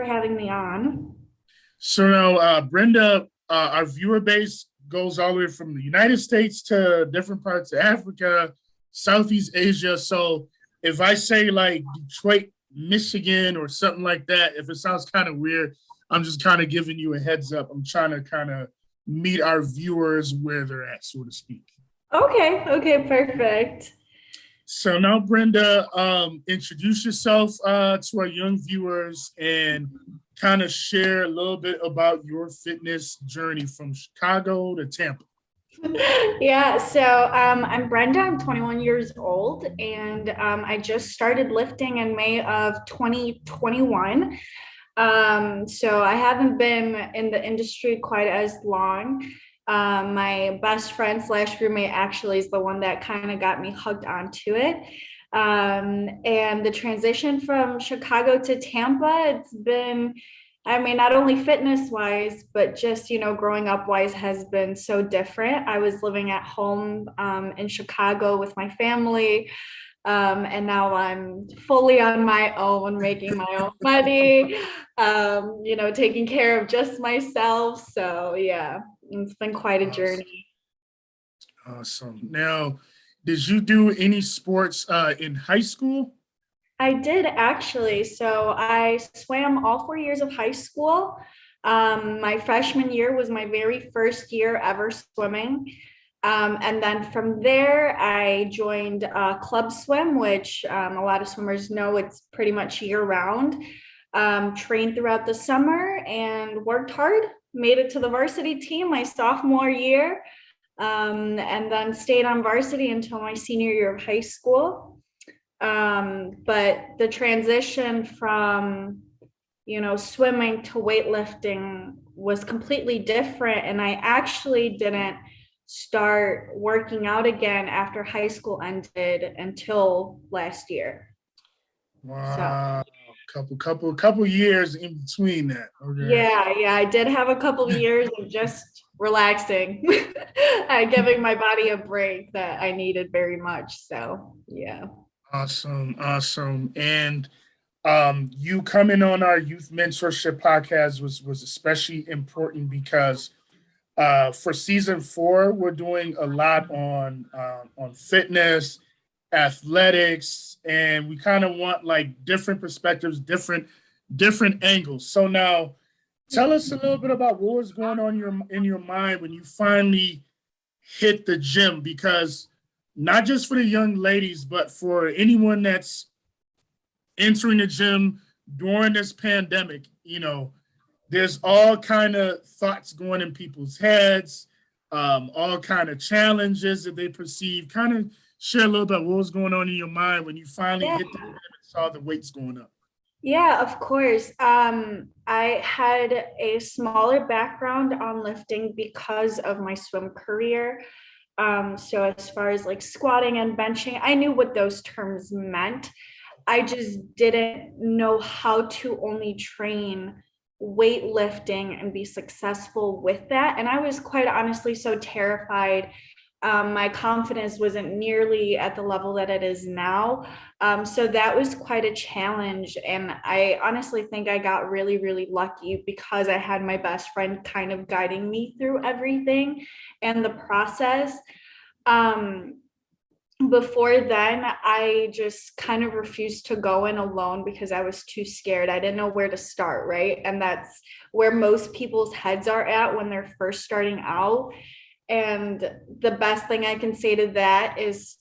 for having me on. So now, Brenda, our viewer base goes all the way from the United States to different parts of Africa, Southeast Asia. So if I say like Detroit, Michigan, or something like that, if it sounds kind of weird, I'm just kind of giving you a heads up. I'm trying to kind of meet our viewers where they're at, so to speak. Okay, perfect. So now, Brenda, introduce yourself to our young viewers and kind of share a little bit about your fitness journey from Chicago to Tampa. Yeah, I'm Brenda. I'm 21 years old, and I just started lifting in May of 2021. So I haven't been in the industry quite as long. My best friend slash roommate actually is the one that kind of got me hooked onto it. And the transition from Chicago to Tampa, it's been, I mean, not only fitness wise, but just, growing up wise has been so different. I was living at home in Chicago with my family. And now I'm fully on my own, making my own money, taking care of just myself. So, yeah, it's been quite a Awesome. journey. Awesome. Now, did you do any sports in high school? I did actually. So, I swam all 4 years of high school. My freshman year was my very first year ever swimming. And then from there, I joined Club Swim, which a lot of swimmers know it's pretty much year round. Trained throughout the summer and worked hard. Made it to the varsity team my sophomore year, and then stayed on varsity until my senior year of high school. But the transition from swimming to weightlifting was completely different. And I actually didn't start working out again after high school ended until last year. So Wow, couple years in between that. Okay. yeah, I did have a couple of years of just relaxing, giving my body a break that I needed very much. So yeah. Awesome, awesome. And you coming on our youth mentorship podcast was especially important because for season four, we're doing a lot on fitness, athletics, and we kind of want like different perspectives, different angles. So now, tell us a little bit about what was going on in your mind when you finally hit the gym, because not just for the young ladies, but for anyone that's entering the gym during this pandemic, there's all kind of thoughts going in people's heads, all kind of challenges that they perceive. Kind of share a little bit what was going on in your mind when you finally Yeah. hit the gym and saw the weights going up. Yeah, of course. I had a smaller background on lifting because of my swim career. So as far as like squatting and benching, I knew what those terms meant. I just didn't know how to only train weightlifting and be successful with that. And I was quite honestly so terrified. My confidence wasn't nearly at the level that it is now. So that was quite a challenge. And I honestly think I got really, really lucky because I had my best friend kind of guiding me through everything and the process. Um, Before then, I just kind of refused to go in alone because I was too scared. I didn't know where to start, right? And that's where most people's heads are at when they're first starting out. And the best thing I can say to that is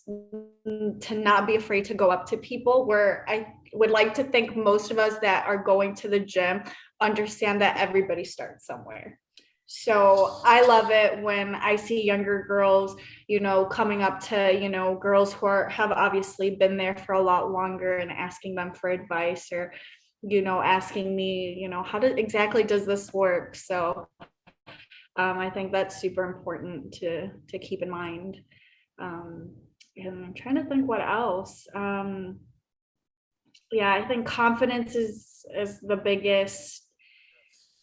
to not be afraid to go up to people. Where I would like to think most of us that are going to the gym understand that everybody starts somewhere. So I love it when I see younger girls, coming up to, girls who have obviously been there for a lot longer and asking them for advice, or, asking me, how exactly does this work? So I think that's super important to keep in mind. Um, and I'm trying to think what else. Yeah, I think confidence is the biggest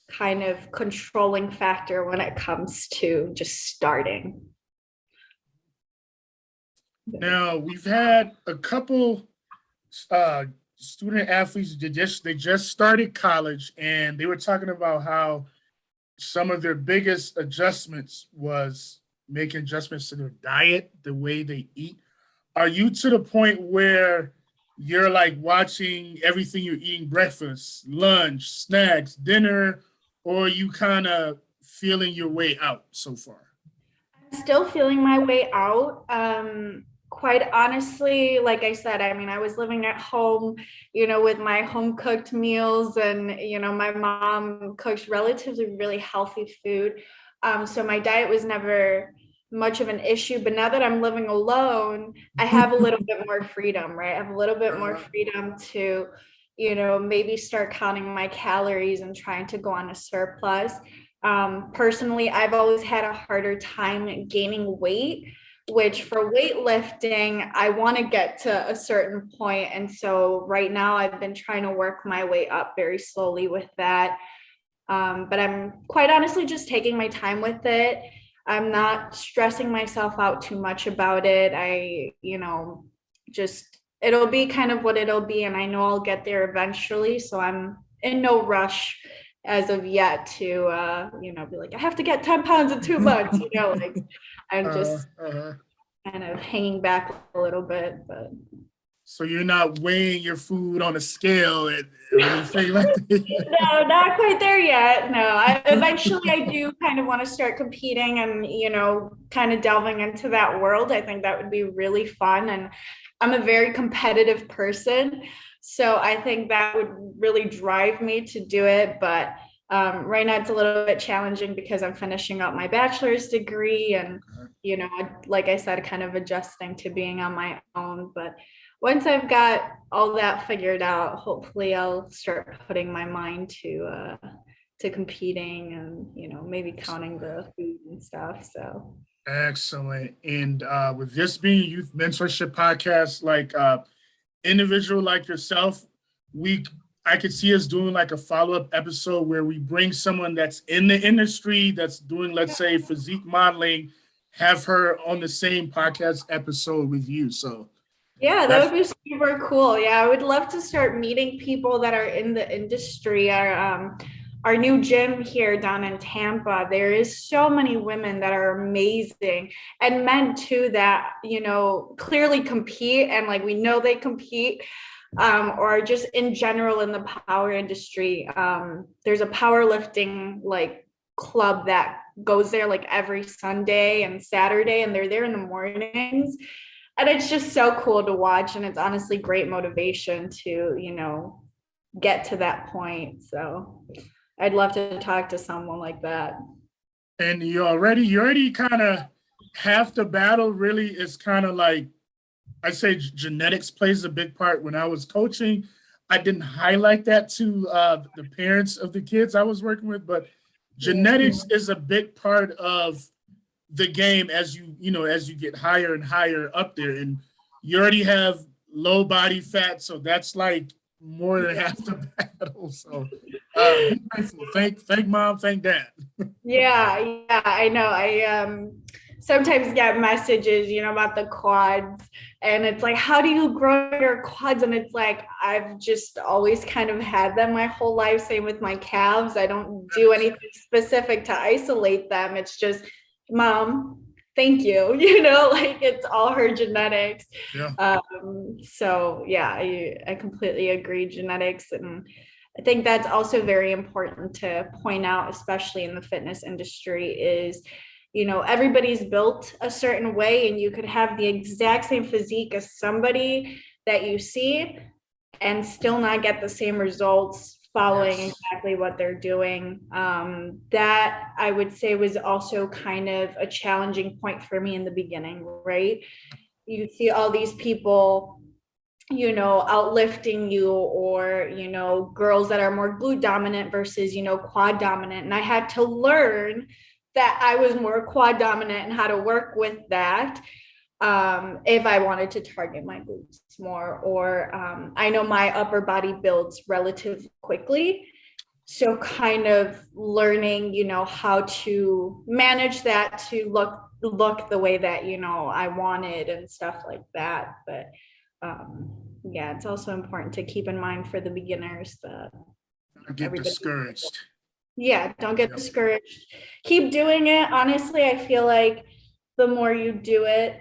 kind of controlling factor when it comes to just starting. Now we've had a couple student athletes, they just started college, and they were talking about how some of their biggest adjustments was making adjustments to their diet, the way they eat. Are you to the point where you're like watching everything you're eating, breakfast, lunch, snacks, dinner, or are you kind of feeling your way out so far? Still feeling my way out. Quite honestly, like I said, I mean, I was living at home, with my home cooked meals, and, my mom cooks relatively really healthy food. So my diet was never much of an issue. But now that I'm living alone, I have a little bit more freedom, right? I have a little bit more freedom to, maybe start counting my calories and trying to go on a surplus. Personally, I've always had a harder time gaining weight, which for weightlifting, I want to get to a certain point. And so right now I've been trying to work my way up very slowly with that. But I'm quite honestly just taking my time with it. I'm not stressing myself out too much about it. Just it'll be kind of what it'll be. And I know I'll get there eventually. So I'm in no rush as of yet to, be like, I have to get 10 pounds in 2 months, like I'm Uh, just uh, kind of hanging back a little bit, but so you're not weighing your food on a scale or anything like that? no, not quite there yet. No, eventually I do kind of want to start competing and, kind of delving into that world. I think that would be really fun. And I'm a very competitive person. So I think that would really drive me to do it. But right now it's a little bit challenging because I'm finishing up my bachelor's degree and, like I said, kind of adjusting to being on my own. But once I've got all that figured out, hopefully I'll start putting my mind to competing and maybe counting the food and stuff. So Excellent. And with this being a youth mentorship podcast, like individual like yourself, we I could see us doing like a follow-up episode where we bring someone that's in the industry that's doing, let's say, physique modeling, have her on the same podcast episode with you. So yeah, that that's would be super cool. Yeah, I would love to start meeting people that are in the industry. Our new gym here down in Tampa, there is so many women that are amazing and men too that, clearly compete and like we know they compete. Or just in general in the power industry. There's a powerlifting like club that goes there like every Sunday and Saturday, and they're there in the mornings. And it's just so cool to watch. And it's honestly great motivation to, get to that point. So I'd love to talk to someone like that. and you already kind of half the battle really is kind of like I say genetics plays a big part. When I was coaching, I didn't highlight that to the parents of the kids I was working with, but Yeah. genetics is a big part of the game as as you get higher and higher up there. And you already have low body fat, so that's like more than half the battle. So be grateful. Thank mom, thank dad. Yeah, I know. I sometimes get messages, about the quads, and it's like, how do you grow your quads? And it's like, I've just always kind of had them my whole life. Same with my calves. I don't do anything specific to isolate them. It's just, mom, thank you. Like it's all her genetics. Yeah. So yeah, I completely agree. Genetics, and I think that's also very important to point out, especially in the fitness industry, is, everybody's built a certain way, and you could have the exact same physique as somebody that you see and still not get the same results following Yes. exactly what they're doing. That I would say was also kind of a challenging point for me in the beginning, right? You see all these people outlifting you, or girls that are more glute dominant versus quad dominant, and I had to learn that I was more quad dominant and how to work with that, if I wanted to target my glutes more, or I know my upper body builds relatively quickly, so kind of learning how to manage that to look the way that I wanted and stuff like that. But yeah, it's also important to keep in mind for the beginners that I get everybody, discouraged. yeah, don't get Yep. discouraged. Keep doing it. Honestly, I feel like the more you do it,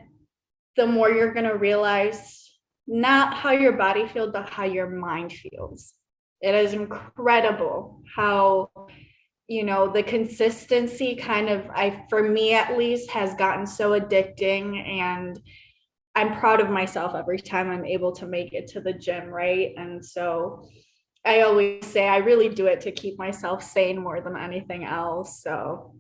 the more you're going to realize not how your body feels, but how your mind feels. It is incredible how, the consistency kind of, for me at least, has gotten so addicting. And I'm proud of myself every time I'm able to make it to the gym, right? And so I always say I really do it to keep myself sane more than anything else. So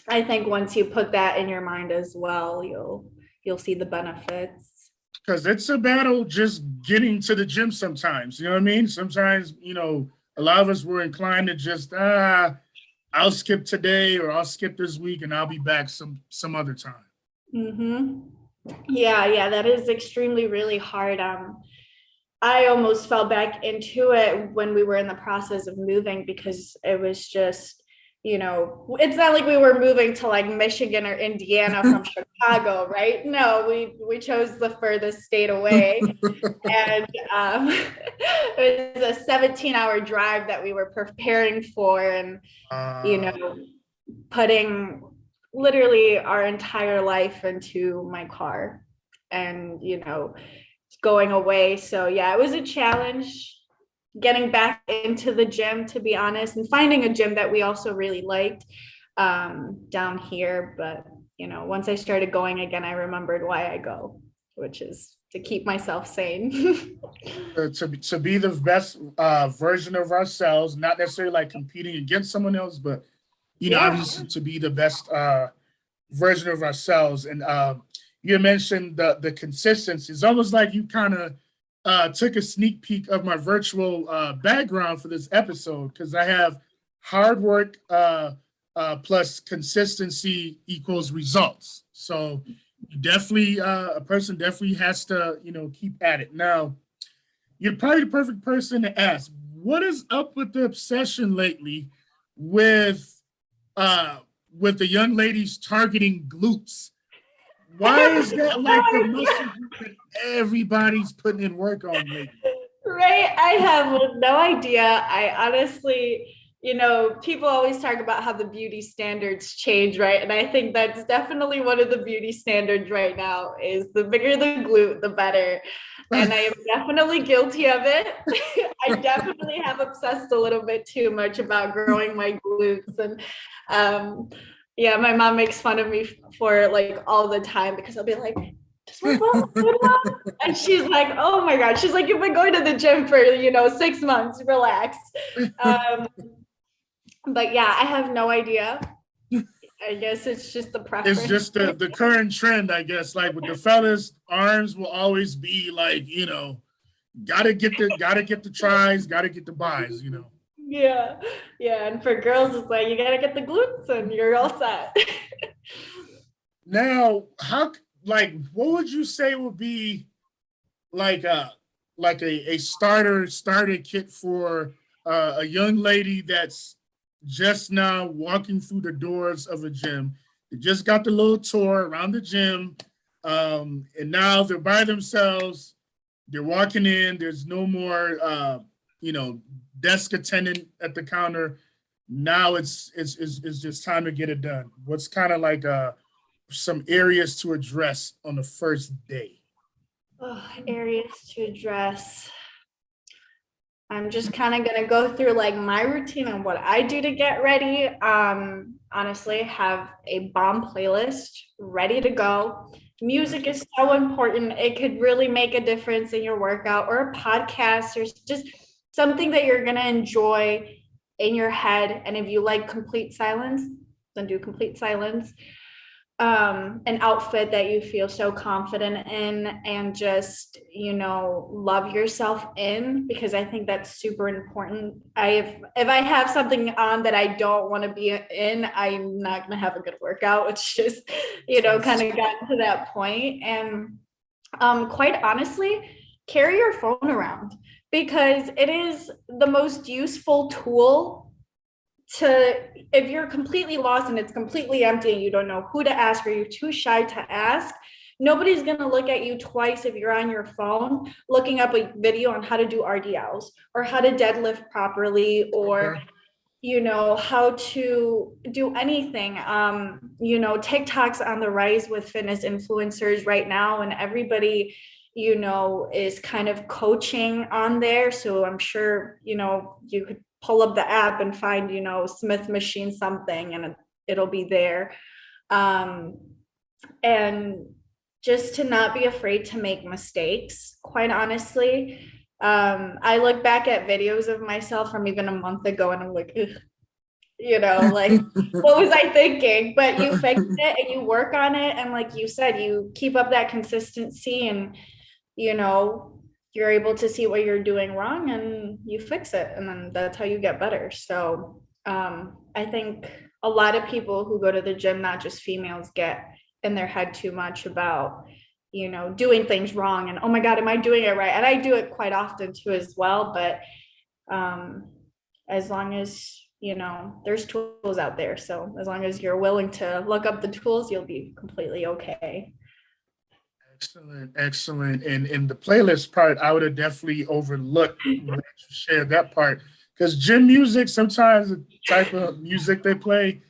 I think once you put that in your mind as well, you'll see the benefits. Because it's a battle just getting to the gym sometimes. You know what I mean? Sometimes, a lot of us were inclined to just I'll skip today or I'll skip this week and I'll be back some other time. Mm-hmm. Yeah, that is extremely really hard. I almost fell back into it when we were in the process of moving because it was just, it's not like we were moving to like Michigan or Indiana from Chicago, right? No, we chose the furthest state away. And it was a 17-hour drive that we were preparing for, and you Uh, know putting literally our entire life into my car, and going away. So yeah, it was a challenge getting back into the gym, to be honest, and finding a gym that we also really liked down here. But once I started going again, I remembered why I go, which is to keep myself sane. to be the best version of ourselves, not necessarily like competing against someone else, but Yeah. obviously to be the best version of ourselves. And you mentioned the consistency. It's almost like you kind of took a sneak peek of my virtual background for this episode, because I have hard work plus consistency equals results. So you definitely a person definitely has to keep at it. Now, you're probably the perfect person to ask, what is up with the obsession lately with uh with the young ladies targeting glutes? Why is that like the muscle group that everybody's putting in work on lately? Right. I have no idea. I honestly, people always talk about how the beauty standards change, right? And I think that's definitely one of the beauty standards right now is the bigger the glute, the better. And I am definitely guilty of it. I definitely have obsessed a little bit too much about growing my glutes. And yeah, my mom makes fun of me for it like all the time because I'll be like, does my butt look good, Mom? And she's like, oh my God. She's like, you've been going to the gym for, 6 months, relax. Um, but yeah, I have no idea. I guess it's just the It's preference. just the current trend, I guess. Like with the fellas, arms will always be like, gotta get the tries, gotta get the buys. Yeah. Yeah. And for girls, it's like, you got to get the glutes and you're all set. Now, what would you say would be like a starter kit for a young lady that's just now walking through the doors of a gym? They just got the little tour around the gym, and now they're by themselves. They're walking in. There's no more, desk attendant at the counter. Now it's just time to get it done. What's kind of like some areas to address on the first day? Oh, areas to address. I'm just kind of going to go through like my routine and what I do to get ready. Honestly, have a bomb playlist ready to go. Music is so important. It could really make a difference in your workout, or a podcast, or just something that you're going to enjoy in your head. And if you like complete silence, then do complete silence. An outfit that you feel so confident in, and just love yourself in, because I think that's super important. If I have something on that I don't want to be in, I'm not going to have a good workout. It's just kind of gotten to that point. And quite honestly, carry your phone around, because it is the most useful tool to, if you're completely lost and it's completely empty and you don't know who to ask, or you're too shy to ask, nobody's going to look at you twice if you're on your phone looking up a video on how to do RDLs or how to deadlift properly, or Okay. how to do anything. TikTok's on the rise with fitness influencers right now, and everybody, is kind of coaching on there. So I'm sure, you could pull up the app and find, Smith machine something, and it'll be there. And just to not be afraid to make mistakes, quite honestly. I look back at videos of myself from even a month ago and I'm like, ugh, like, what was I thinking? But you fix it and you work on it. And like you said, you keep up that consistency, and, you know, you're able to see what you're doing wrong and you fix it. And then that's how you get better. So I think a lot of people who go to the gym, not just females, get in their head too much about, doing things wrong and, oh my God, am I doing it right? And I do it quite often too as well. But as long as, there's tools out there. So as long as you're willing to look up the tools, you'll be completely okay. Excellent, excellent. And the playlist part, I would have definitely overlooked when you shared that part, because gym music, sometimes the type of music they play,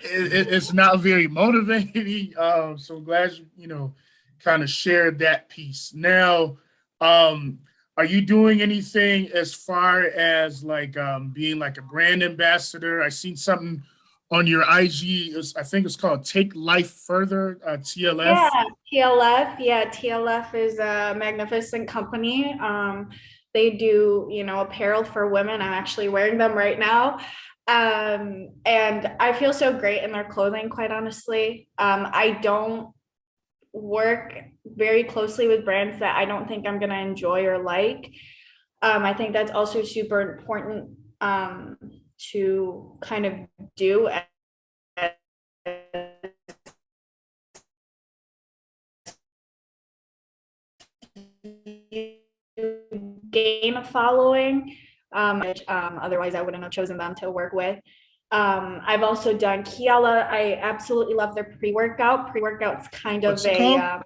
it's not very motivating. So I'm glad you kind of shared that piece. Now, um, are you doing anything as far as like being like a brand ambassador? I seen something on your IG. I think it's called Take Life Further, Yeah, TLF. TLF. Yeah, TLF is a magnificent company. They do, apparel for women. I'm actually wearing them right now. And I feel so great in their clothing, quite honestly. I don't work very closely with brands that I don't think I'm going to enjoy or like. I think that's also super important to kind of do gain a following. Otherwise, I wouldn't have chosen them to work with. I've also done Kiala. I absolutely love their pre-workout. Pre-workout's kind of What's it a called?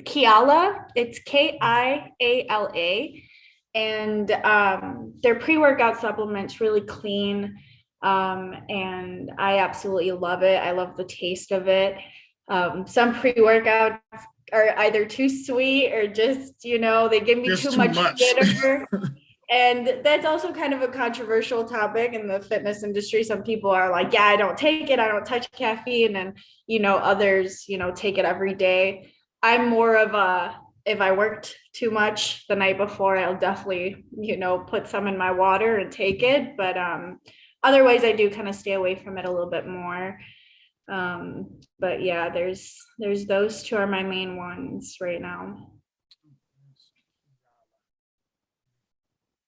Kiala. It's Kiala. And their pre-workout supplements really clean. And I absolutely love it. I love the taste of it. Some pre-workouts are either too sweet or just, they give me too Just too much much. sugar. And that's also kind of a controversial topic in the fitness industry. Some people are like, yeah, I don't take it. I don't touch caffeine. And, others, take it every day. I'm more of a, if I worked too much the night before, I'll definitely, put some in my water and take it. But otherwise I do kind of stay away from it a little bit more. But yeah, there's those two are my main ones right now.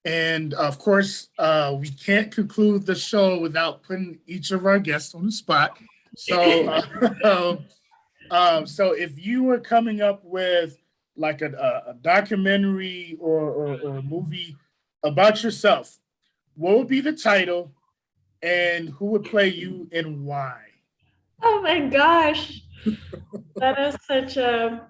And of course, we can't conclude the show without putting each of our guests on the spot. So, so if you were coming up with like a documentary or a movie about yourself, what would be the title and who would play you and why? Oh my gosh, that is such a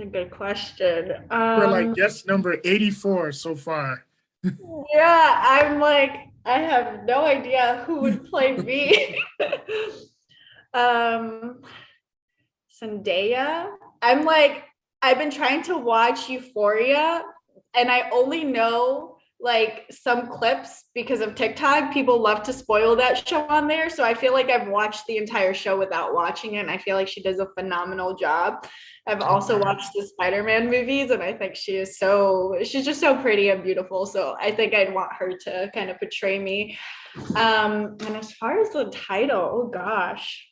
good question. We're like guest number 84 so far. Yeah, I'm like, I have no idea who would play me. um, Zendaya. I'm like, I've been trying to watch Euphoria, and I only know like some clips because of TikTok. People love to spoil that show on there. So I feel like I've watched the entire show without watching it. And I feel like she does a phenomenal job. I've also Okay. watched the Spider-Man movies, and I think she's just so pretty and beautiful. So I think I'd want her to kind of portray me. And as far as the title, oh gosh,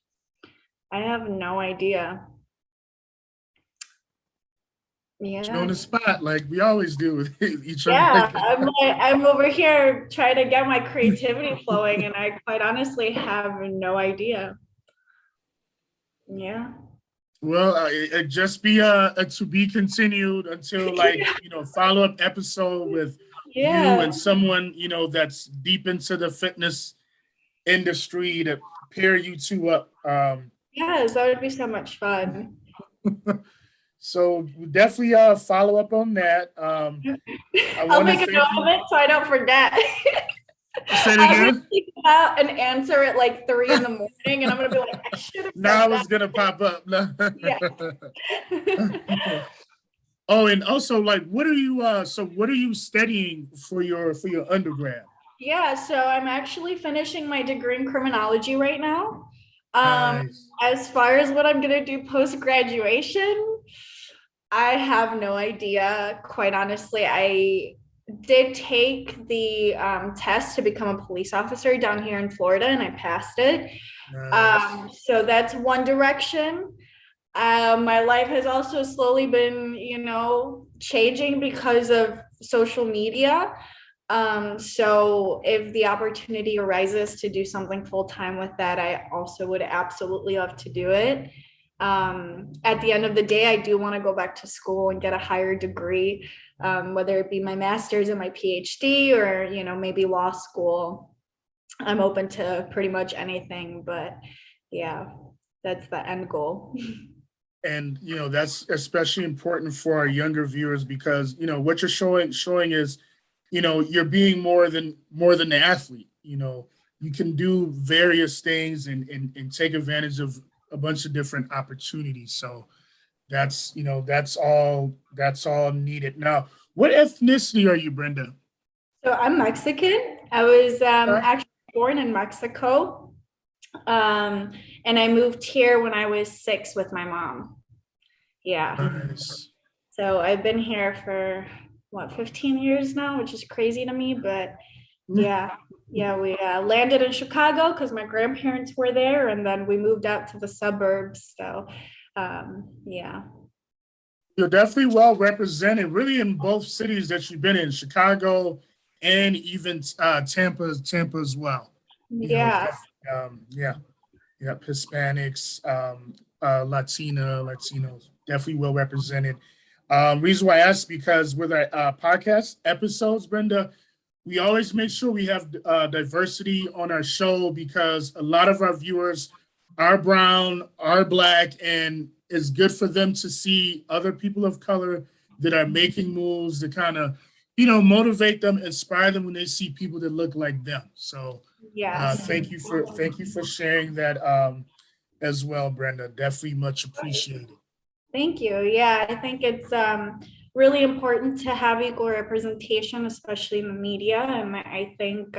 I have no idea. You on Yeah. the spot like we always do with each other. Yeah, I'm over here trying to get my creativity flowing, and I quite honestly have no idea. Yeah. Well, it just be a to be continued until like follow up episode with you Yeah. and someone that's deep into the fitness industry to pair you two up. Yes, that would be so much fun. So we definitely follow up on that. I I'll want to make a note thank of you. it so I don't forget. Say it I'm gonna again. think about an answer at like 3 in the morning, and I'm gonna be like, I should have Now said I that. was gonna pop up. Yeah. Oh, and also, like, what are you? So, what are you studying for your undergrad? Yeah, so I'm actually finishing my degree in criminology right now. Um, Nice. as far as what I'm gonna do post graduation, I have no idea. Quite honestly, I did take the test to become a police officer down here in Florida, and I passed it. Nice. So that's one direction. My life has also slowly been, changing because of social media. So if the opportunity arises to do something full time with that, I also would absolutely love to do it. At the end of the day, I do want to go back to school and get a higher degree, whether it be my master's and my PhD or, maybe law school. I'm open to pretty much anything, but yeah, that's the end goal. And that's especially important for our younger viewers because what you're showing is you're being more than the athlete. You can do various things and take advantage of a bunch of different opportunities. So that's all needed. Now, what ethnicity are you, Brenda? So I'm Mexican. I was Okay. actually born in Mexico. Um, and I moved here when I was 6 with my mom. Yeah. Nice. So I've been here for what, 15 years now, which is crazy to me. But yeah, yeah, we landed in Chicago because my grandparents were there, and then we moved out to the suburbs. So yeah. You're definitely well represented, really, in both cities that you've been in, Chicago and even Tampa as well. Yeah. Yeah, yeah, Hispanics, Latinos, definitely well represented. Reason why I asked because with our podcast episodes, Brenda, we always make sure we have diversity on our show because a lot of our viewers are brown, are black, and it's good for them to see other people of color that are making moves to kind of, motivate them, inspire them when they see people that look like them. So, Yes. thank you for sharing that as well, Brenda. Definitely much appreciated. Thank you. Yeah, I think it's really important to have equal representation, especially in the media. And I think,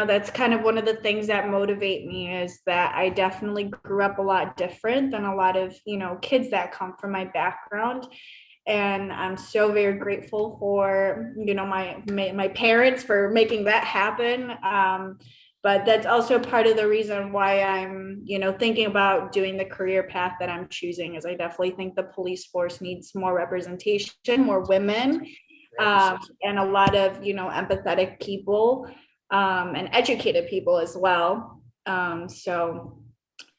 that's kind of one of the things that motivate me is that I definitely grew up a lot different than a lot of, kids that come from my background. And I'm so very grateful for my parents for making that happen. But that's also part of the reason why I'm thinking about doing the career path that I'm choosing, is I definitely think the police force needs more representation, more women, and a lot of empathetic people, and educated people as well. So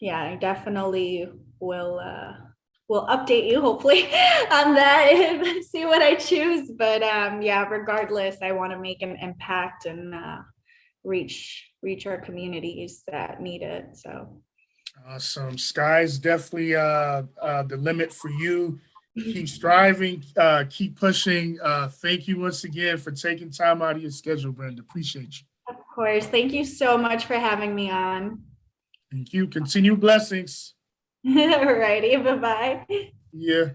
yeah, I definitely will update you hopefully on that and see what I choose. But yeah, regardless, I want to make an impact and reach our communities that need it. So Awesome. Sky's definitely the limit for you. Keep striving, keep pushing. Thank you once again for taking time out of your schedule, Brenda. Appreciate you. of course, thank you so much for having me on. Thank you. Continue blessings. Alrighty, bye-bye. Yeah.